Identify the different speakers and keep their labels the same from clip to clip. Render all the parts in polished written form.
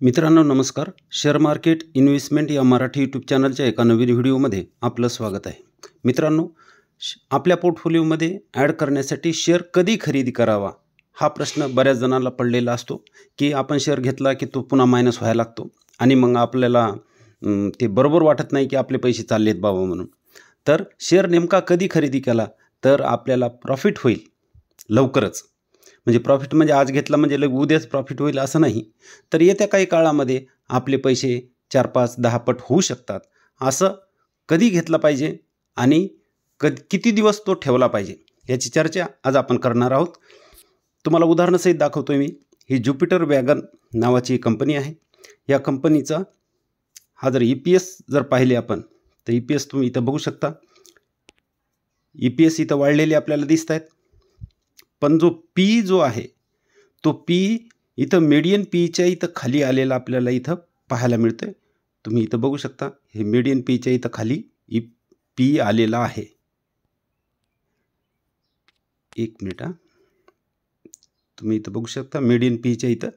Speaker 1: मित्रांनो नमस्कार. Share market investment या मराठी यूट्यूब चॅनलच्या एका नवीन व्हिडिओमध्ये आपलं स्वागत आहे. मित्रांनो, आपल्या पोर्टफोलिओमध्ये ॲड करण्यासाठी शेअर कधी खरेदी करावा हा प्रश्न बऱ्याच जणांना पडलेला असतो की आपण शेअर घेतला की तो पुन्हा मायनस व्हायला लागतो आणि मग आपल्याला ते बरोबर वाटत नाही की आपले पैसे चाललेत बाबा म्हणून. तर शेअर नेमका कधी खरेदी केला तर आपल्याला प्रॉफिट होईल लवकरच. म्हणजे प्रॉफिट म्हणजे आज घेतला म्हणजे उद्याच प्रॉफिट होईल असं नाही, तर येत्या काही काळामध्ये आपले पैसे 4-5-10 पट होऊ शकतात. असं कधी घेतला पाहिजे आणि किती दिवस तो ठेवला पाहिजे याची चर्चा आज आपण करणार आहोत. तुम्हाला उदाहरणासहित दाखवतो मी. ही ज्युपिटर वॅगन नावाची कंपनी आहे. या कंपनीचा हा जर EPS जर पाहिले आपण तर EPS तुम्ही इथं बघू शकता. EPS इथं वाढलेले आपल्याला दिसत आहेत, पण जो पी जो आहे तो पी इथं मीडियन पीच्या इथं खाली आलेला आपल्याला इथं पाहायला मिळतं. तुम्ही इथं बघू शकता हे मीडियन पीच्या इथं खाली पी आलेला आहे. एक मिनिट तुम्ही इथं बघू शकता मीडियन पीच्या इथं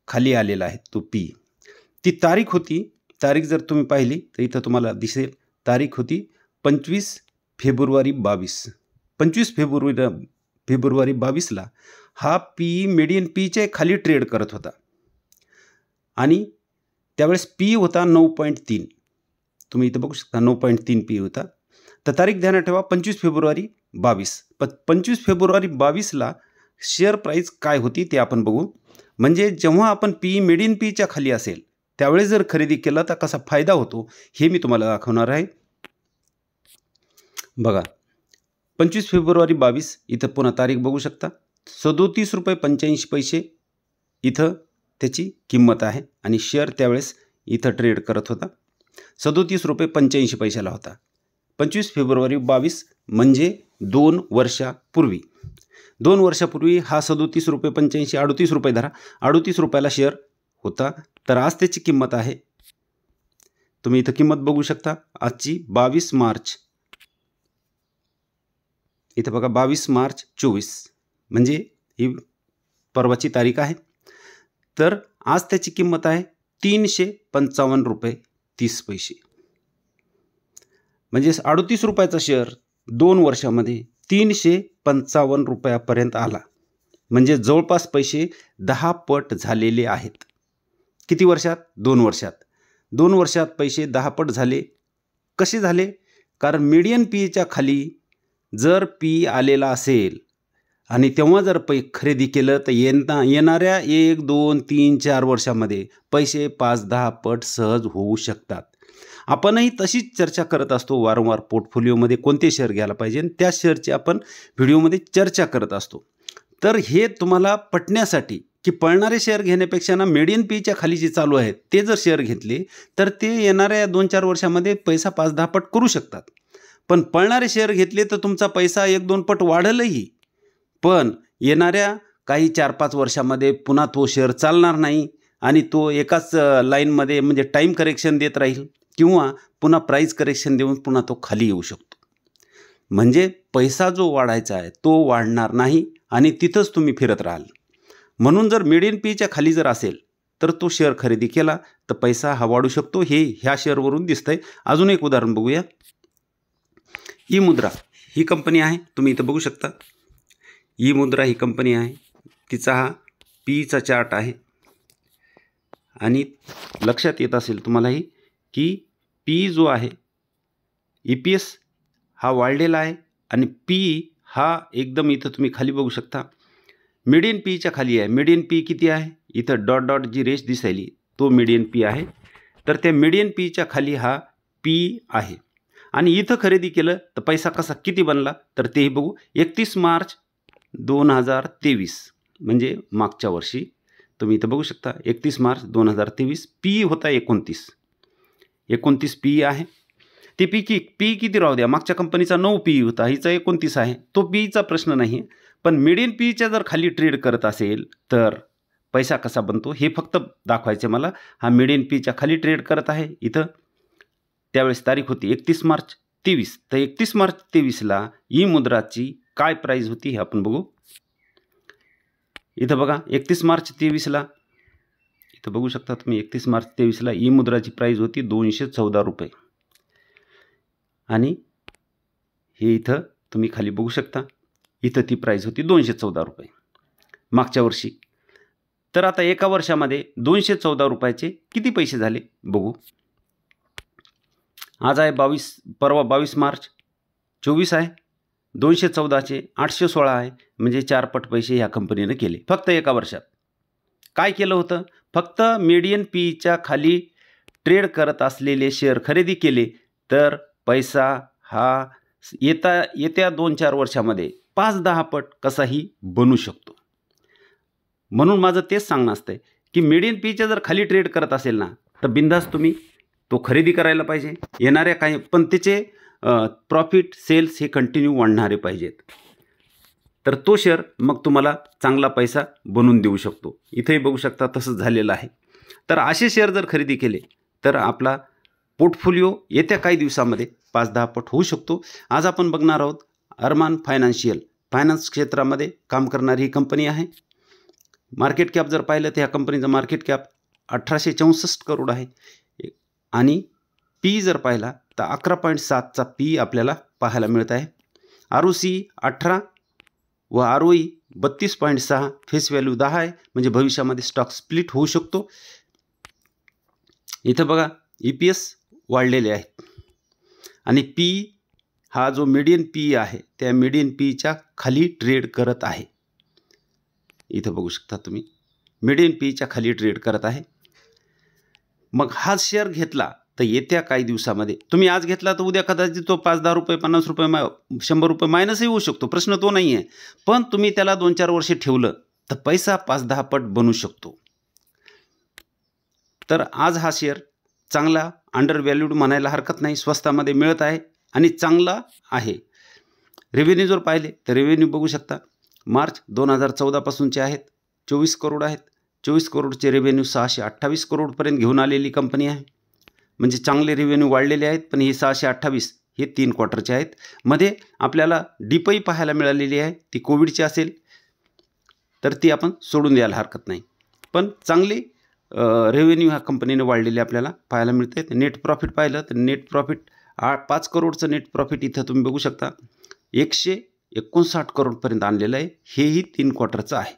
Speaker 1: खाली आलेला आहे तो पी. ती तारीख होती, तारीख जर तुम्ही पाहिली तर इथं तुम्हाला दिसेल तारीख होती 25 फेब्रुवारी 22. 25 फेब्रुवारी 22ला हा पी मीडियन पीच्या खाली ट्रेड करत होता आणि त्यावेळेस पी होता 9.3. तुम्ही इथं बघू शकता 9.3 पी होता. तर तारीख ध्यानात ठेवा 25 फेब्रुवारी 22. 25 फेब्रुवारी 22ला शेअर प्राईस काय होती ते आपण बघू. म्हणजे जेव्हा आपण पी मीडियन पीच्या खाली असेल त्यावेळेस जर खरेदी केला तर कसा फायदा होतो हे मी तुम्हाला दाखवणार आहे. बघा 25 फेब्रुवारी 22 इथं पुन्हा तारीख बघू शकता. 37 रुपये 85 पैसे इथं त्याची किंमत आहे आणि शेअर त्यावेळेस इथं ट्रेड करत होता. 37 रुपये 85 पैशाला होता. 25 फेब्रुवारी 22 म्हणजे 2 वर्षापूर्वी. 2 वर्षापूर्वी हा 37 रुपये 85 38 रुपये धरा 38 रुपयाला शेअर होता. तर आज त्याची किंमत आहे, तुम्ही इथं किंमत बघू शकता आजची 22 मार्च. इथं बघा 22 मार्च 24 म्हणजे ही परवाची तारीख आहे. तर आज त्याची किंमत आहे 355 रुपये 30 पैसे. म्हणजे 38 रुपयाचा शेअर 2 वर्षामध्ये 355 रुपयापर्यंत आला. म्हणजे जवळपास पैसे 10 पट झालेले आहेत. किती वर्षात? 2 वर्षात. 2 वर्षात पैसे 10 पट झाले. कसे झाले? कारण मीडियन पीच्या खाली जर पी आलेला असेल आणि तेव्हा जर खरेदी केलं तर येणाऱ्या 1, 2, 3, 4 वर्षामध्ये पैसे 5-10 पट सहज होऊ शकतात. आपणही तशीच चर्चा करत असतो वारंवार पोर्टफोलिओमध्ये कोणते शेअर घ्यायला पाहिजे आणि त्या शेअरची आपण व्हिडिओमध्ये चर्चा करत असतो. तर हे तुम्हाला पटण्यासाठी की पळणारे शेअर घेण्यापेक्षा ना मीडियन पीच्या खाली जे चालू आहेत ते जर शेअर घेतले तर ते येणाऱ्या 2-4 वर्षामध्ये पैसा 5-10 पट करू शकतात. पण पळणारे शेअर घेतले तर तुमचा पैसा 1-2 पट वाढेलही, पण येणाऱ्या काही 4-5 वर्षामध्ये पुन्हा तो शेअर चालणार नाही आणि तो एकाच लाईनमध्ये म्हणजे टाईम करेक्शन देत राहील किंवा पुन्हा प्राईस करेक्शन देऊन पुन्हा तो खाली येऊ शकतो. म्हणजे पैसा जो वाढायचा आहे तो वाढणार नाही आणि तिथंच तुम्ही फिरत राहाल. म्हणून जर मीडियन पीच्या खाली जर असेल तर तो शेअर खरेदी केला तर पैसा हा वाढू शकतो. हे ह्या शेअरवरून दिसतंय. अजून एक उदाहरण बघूया. ई-मुद्रा ही कंपनी आहे, तुम्ही इथं बघू शकता. ई-मुद्रा ही कंपनी आहे. तिचा हा पीचा चार्ट आहे आणि लक्षात येत असेल तुम्हालाही की पी जो आहे EPS हा वाढलेला आहे आणि पी हा एकदम इथं तुम्ही खाली बघू शकता मीडियन पीच्या खाली आहे. मीडियन पी किती आहे? इथं डॉट डॉट जी रेष दिसायली तो मीडियन पी आहे. तर त्या मीडियन पीच्या खाली हा पी आहे आणि इथं खरेदी केलं तर पैसा कसा किती बनला तर तेही बघू. 31 मार्च 2023 म्हणजे मागच्या वर्षी तुम्ही इथं बघू शकता 31 मार्च 2023 पी होता 29 पी आहे. ते पी किती राहू द्या, मागच्या कंपनीचा 9 पी होता, हिचा 29 आहे. तो पीचा प्रश्न नाही, पण मीडियन पीच्या जर खाली ट्रेड करत असेल तर पैसा कसा बनतो हे फक्त दाखवायचे मला. हा मीडियन पीच्या खाली ट्रेड करत आहे इथं. त्यावेळेस तारीख होती 31 मार्च 23. तर 31 मार्च 23ला ई-मुद्राची काय प्राईज होती हे आपण बघू. इथं बघा 31 मार्च 23ला इथं बघू शकता तुम्ही 31 मार्च 23ला ई मुद्राची प्राईज होती 214 रुपये आणि हे इथं तुम्ही खाली बघू शकता, इथं ती प्राईज होती 214 रुपये मागच्या वर्षी. तर आता एका वर्षामध्ये 214 रुपयाचे किती पैसे झाले बघू. आज आहे 22 मार्च 24 आहे, 214चे 816 आहे, म्हणजे 4 पट पैसे ह्या कंपनीने केले फक्त एका वर्षात. काय केलं होतं, फक्त मीडियन पीच्या खाली ट्रेड करत असलेले शेअर खरेदी केले तर पैसा हा येत्या 2-4 वर्षामध्ये 5-10 पट कसाही बनू शकतो. म्हणून माझं तेच सांगणं असतं की मीडियन पीच्या जर खाली ट्रेड करत असेल ना तर बिंदास तुम्ही तो खरेदी करायला पाहिजे. येणाऱ्या काही पण त्याचे प्रॉफिट सेल्स हे कंटिन्यू वाढणारे पाहिजेत, तर तो शेअर मग तुम्हाला चांगला पैसा बनवून देऊ शकतो. इथेही बघू शकता तसंच झालेलं आहे. तर असे शेअर जर खरेदी केले तर आपला पोर्टफोलिओ येत्या काही दिवसामध्ये 5-10 पट होऊ शकतो. आज आपण बघणार आहोत अरमान फायनान्स क्षेत्रामध्ये काम करणारी ही कंपनी आहे. मार्केट कॅप जर पाहिलं तर ह्या कंपनीचं मार्केट कॅप 1864 करोड आहे आणि पी जर पाहिला तर 11.7चा पी आपल्याला पाहायला मिळत आहे. ROC 18 व ROE 32.6, फेस व्हॅल्यू 10 आहे, म्हणजे भविष्यामध्ये स्टॉक स्प्लिट होऊ शकतो. इथं बघा EPS वाढलेले आहेत आणि पी हा जो मीडियन पी आहे त्या मीडियन पीच्या खाली ट्रेड करत आहे. इथं बघू शकता तुम्ही मीडियन पीच्या खाली ट्रेड करत आहे. मग हा शेअर घेतला तर येत्या काही दिवसामध्ये तुम्ही आज घेतला तर उद्या कदाचित तो 5-10 रुपये 50 रुपये 100 रुपये मायनसही होऊ शकतो, प्रश्न तो नाही आहे. पण तुम्ही त्याला 2-4 वर्षे ठेवलं तर पैसा 5-10 पट बनू शकतो. तर आज हा शेअर चांगला अंडर व्हॅल्यूड म्हणायला हरकत नाही, स्वस्तामध्ये मिळत आहे आणि चांगला आहे. रेव्हेन्यू जर पाहिले तर रेव्हेन्यू बघू शकता मार्च 2014 पासूनचे आहेत 24 करोड आहेत. 24 करोडचे रेव्हेन्यू 628 करोडपर्यंत घेऊन आलेली कंपनी आहे, म्हणजे चांगले रेव्हेन्यू वाढलेले आहेत. पण हे 628 हे 3 क्वार्टरचे आहेत. मध्ये आपल्याला डीपही पाहायला मिळालेली आहे, ती कोविडची असेल तर ती आपण सोडून द्यायला हरकत नाही. पण चांगली रेव्हेन्यू ह्या कंपनीने वाढलेले आपल्याला पाहायला मिळते. नेट प्रॉफिट पाहिलं तर नेट प्रॉफिट 5 करोडचं नेट प्रॉफिट इथं तुम्ही बघू शकता 159 करोडपर्यंत आणलेलं आहे. हेही 3 क्वार्टरचं आहे.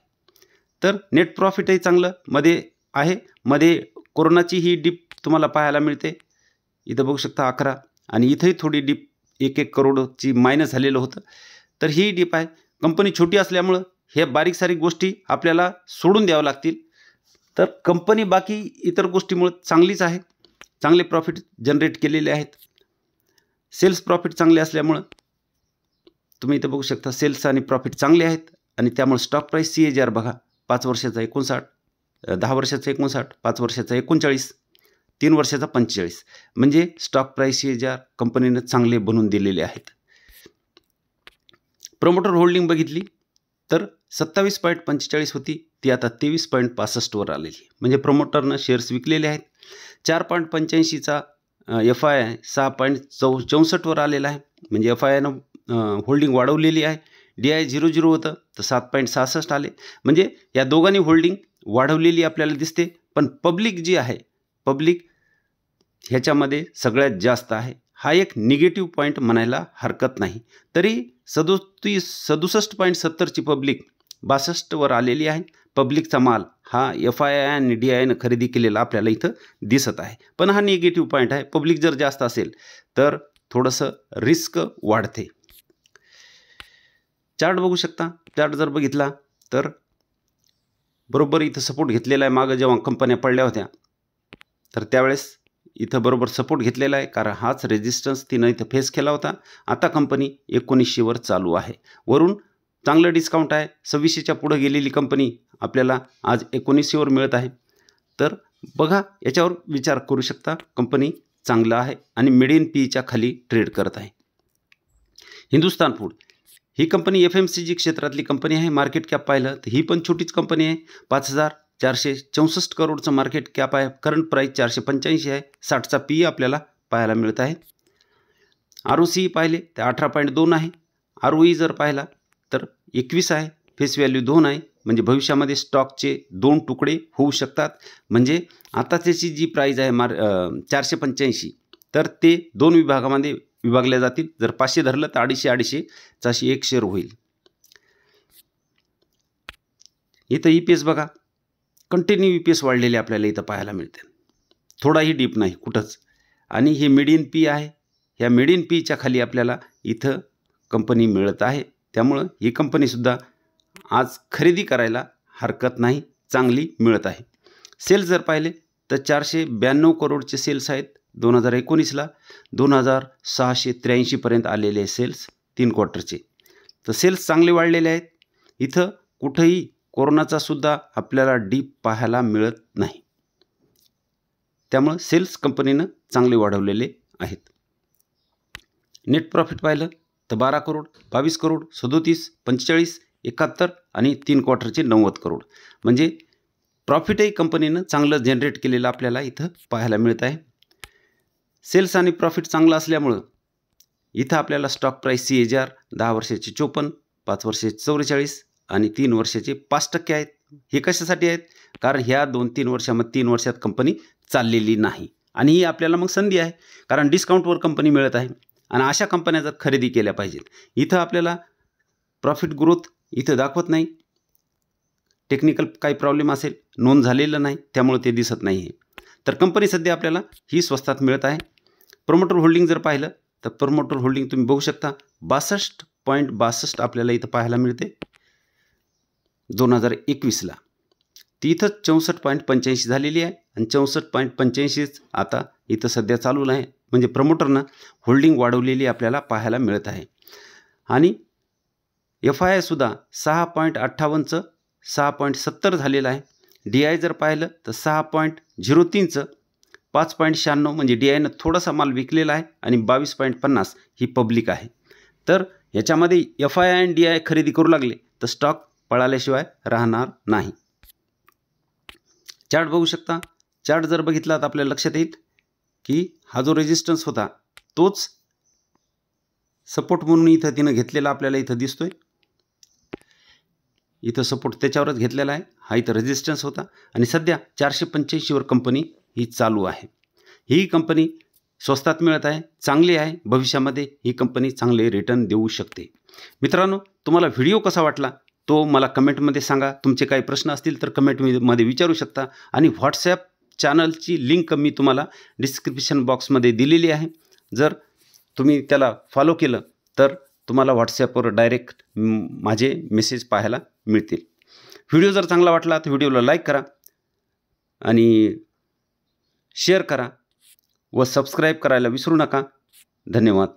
Speaker 1: तर नेट प्रॉफिटही चांगलं मध्ये आहे. मध्ये कोरोनाची ही डीप तुम्हाला पाहायला मिळते. इथं बघू शकता 11 आणि इथंही थोडी डीप 1-1 करोडची मायनस झालेलं होतं. तर ही डीप आहे. कंपनी छोटी असल्यामुळं हे बारीक सारीक गोष्टी आपल्याला सोडून द्यावं लागतील. तर कंपनी बाकी इतर गोष्टीमुळे चांगलीच आहे, चांगले प्रॉफिट जनरेट केलेले आहेत. सेल्स प्रॉफिट चांगले असल्यामुळं तुम्ही इथं बघू शकता सेल्स आणि प्रॉफिट चांगले आहेत आणि त्यामुळे स्टॉक प्राईस CAGR बघा 5 वर्षाचा 59, 10 वर्षाचा 59, 5 वर्षाचा 39, 3 वर्षाचा 45, म्हणजे स्टॉक प्राईस CAGR कंपनीनं चांगले बनवून दिलेले आहेत. प्रमोटर होल्डिंग बघितली तर 27.45 होती, ती आता 23.65वर आलेली, म्हणजे प्रमोटरनं शेअर्स विकलेले आहेत. 4.85चा FI आहे 6.64वर आलेला आहे, म्हणजे FIनं होल्डिंग वाढवलेली आहे. DI 00 होतं तर 7.66 आले, म्हणजे या दोघांनी होल्डिंग वाढवलेली आपल्याला दिसते. पण पब्लिक जी आहे पब्लिक ह्याच्यामध्ये सगळ्यात जास्त आहे. हा एक निगेटिव्ह पॉईंट म्हणायला हरकत नाही. तरी 67.70ची पब्लिक 62वर आलेली आहे. पब्लिकचा माल हा FI आणि DIनं खरेदी केलेला आपल्याला इथं दिसत आहे. पण हा निगेटिव्ह पॉईंट आहे. पब्लिक जर जास्त असेल तर थोडंसं रिस्क वाढते. चार्ट बघू शकता. चार्ट जर बघितला तर बरोबर इथं सपोर्ट घेतलेला आहे. मागं जेव्हा कंपन्या पडल्या होत्या तर त्यावेळेस इथं बरोबर सपोर्ट घेतलेला आहे, कारण हाच रेजिस्टन्स तिनं इथं फेस केला होता. आता कंपनी 1900वर चालू आहे. वरून चांगलं डिस्काउंट आहे. 2600च्या पुढं गेलेली कंपनी आपल्याला आज 1900वर मिळत आहे. तर बघा याच्यावर विचार करू शकता. कंपनी चांगला आहे आणि मीडियन पीच्या खाली ट्रेड करत आहे. हिंदुस्तान फूड ही कंपनी FMCG क्षेत्रातली कंपनी आहे. मार्केट कॅप पाहिलं तर ही पण छोटीच कंपनी आहे. 5464 करोडचं मार्केट कॅप आहे. करंट प्राईस 485 आहे. 60चा PE आपल्याला पाहायला मिळत आहे. ROC पाहिले तर 18.2 आहे. ROE जर पाहिला तर 21 आहे. फेस व्हॅल्यू 2 आहे. म्हणजे भविष्यामध्ये स्टॉकचे 2 तुकडे होऊ शकतात. म्हणजे आता त्याची जी प्राईज आहे 485, तर ते 2 विभागामध्ये विभागल्या जातील. जर 500 धरलं तर 250-250 अशी एक शेअर होईल. इथं EPS बघा, कंटिन्यू EPS वाढलेले आपल्याला इथं पाहायला मिळते. थोडाही डीप नाही कुठंच. आणि हे मिडियन पी आहे. ह्या मिडियन पीच्या खाली आपल्याला इथं कंपनी मिळत आहे. त्यामुळं ही कंपनीसुद्धा आज खरेदी करायला हरकत नाही, चांगली मिळत आहे. सेल्स जर पाहिले तर 492 करोडचे सेल्स आहेत 2019ला. 2683 पर्यंत आलेले सेल्स 3 क्वार्टरचे. तर सेल्स चांगले वाढलेले आहेत. इथं कुठेही कोरोनाचा सुद्धा आपल्याला डीप पाहायला मिळत नाही. त्यामुळे सेल्स कंपनीनं चांगले वाढवलेले आहेत. नेट प्रॉफिट पाहिलं तर 12 करोड, 22 करोड, 37, 45, 71 आणि 3 क्वार्टरचे 90 करोड. म्हणजे प्रॉफिटही कंपनीनं चांगलं जनरेट केलेलं आपल्याला इथं पाहायला मिळत आहे. सेल्स आणि प्रॉफिट चांगलं असल्यामुळं इथं आपल्याला स्टॉक प्राईस CAGR 10 वर्षाचे 54, 5 वर्षाचे 44 आणि 3 वर्षाचे 5% आहेत. हे कशासाठी आहेत? कारण ह्या 2-3 वर्षामध्ये 3 वर्षात कंपनी चाललेली नाही. आणि ही आपल्याला मग संधी आहे, कारण डिस्काउंटवर कंपनी मिळत आहे आणि अशा कंपन्या जर खरेदी केल्या पाहिजेत. इथं आपल्याला प्रॉफिट ग्रोथ इथं दाखवत नाही. टेक्निकल काही प्रॉब्लेम असेल, नोंद झालेलं नाही, त्यामुळे ते दिसत नाही आहे. तर कंपनी सध्या आपल्याला ही स्वस्तात मिळत आहे. प्रमोटर होल्डिंग जर पाहिलं तर प्रमोटर होल्डिंग तुम्ही बघू शकता 62.62 आपल्याला इथं पाहायला मिळते 2021ला. ती इथं 64.85 झालेली आहे आणि 64.85 आता इथं सध्या चालू आहे. म्हणजे प्रमोटरनं होल्डिंग वाढवलेली आपल्याला पाहायला मिळत आहे. आणि FII सुद्धा 6.58चं 6.70 झालेलं आहे. DI जर पाहिलं तर 6.03चं 5.96 म्हणजे DIनं थोडासा माल विकलेला आहे आणि 22.50 ही पब्लिक आहे. तर याच्यामध्ये FII आणि DI खरेदी करू लागले तर स्टॉक पळाल्याशिवाय राहणार नाही. चार्ट बघू शकता. चार्ट जर बघितला तर आपल्याला लक्षात येईल की हा जो रेजिस्टन्स होता तोच सपोर्ट म्हणून इथं तिनं घेतलेला आपल्याला इथं दिसतोय. इथं सपोर्ट त्याच्यावरच घेतलेला आहे. हा इथं रेजिस्टन्स होता आणि सध्या 485वर कंपनी ही चालू आहे. ही कंपनी स्वस्तात मिळत आहे, चांगली आहे. भविष्यामध्ये ही कंपनी चांगले रिटर्न देऊ शकते. मित्रांनो, तुम्हाला व्हिडिओ कसा वाटला तो मला कमेंटमध्ये सांगा. तुमचे काही प्रश्न असतील तर कमेंटमध्ये विचारू शकता. आणि व्हॉट्सॲप चॅनलची लिंक मी तुम्हाला डिस्क्रिप्शन बॉक्समध्ये दिलेली आहे. जर तुम्ही त्याला फॉलो केलं तर तुम्हाला व्हॉट्सॲपवर डायरेक्ट माझे मेसेज पाहायला मिळतील. व्हिडिओ जर चांगला वाटला तर व्हिडिओला लाईक करा आणि शेअर करा व सबस्क्राईब करायला विसरू नका. धन्यवाद.